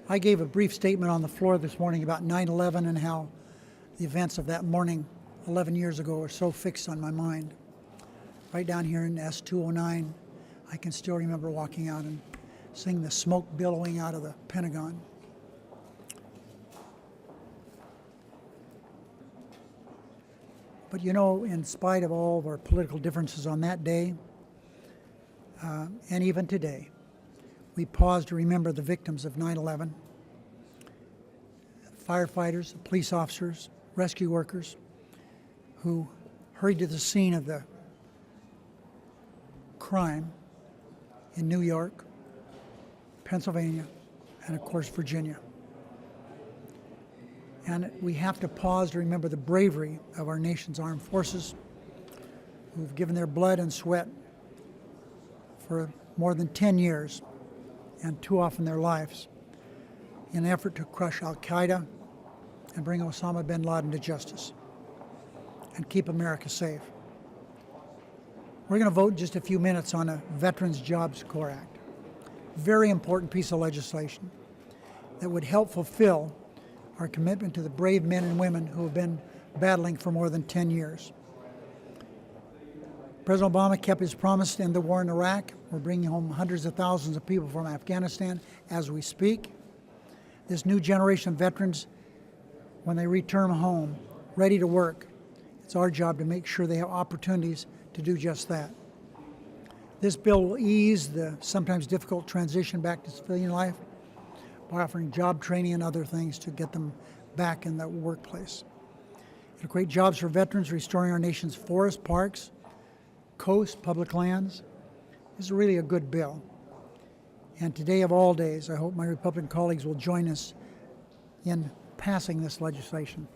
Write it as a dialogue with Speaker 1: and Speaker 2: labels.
Speaker 1: I gave a brief statement on the floor this morning about 9/11 and how the events of that morning 11 years ago are so fixed on my mind. Right down here in S209, I can still remember walking out and seeing the smoke billowing out of the Pentagon. But you know, in spite of all of our political differences on that day, and even today, we pause to remember the victims of 9/11, firefighters, police officers, rescue workers who hurried to the scene of the crime in New York, Pennsylvania, and of course Virginia. And we have to pause to remember the bravery of our nation's armed forces who've given their blood and sweat for more than 10 years, and too often their lives, in an effort to crush Al-Qaeda and bring Osama bin Laden to justice and keep America safe. We're going to vote in just a few minutes on a Veterans Jobs Corps Act. Very important piece of legislation that would help fulfill our commitment to the brave men and women who have been battling for more than 10 years. President Obama kept his promise to end the war in Iraq. We're bringing home hundreds of thousands of people from Afghanistan as we speak. This new generation of veterans, when they return home, ready to work, it's our job to make sure they have opportunities to do just that. This bill will ease the sometimes difficult transition back to civilian life by offering job training and other things to get them back in the workplace. It'll create jobs for veterans, restoring our nation's forests, parks, coasts, public lands. This is really a good bill. And today of all days, I hope my Republican colleagues will join us in passing this legislation.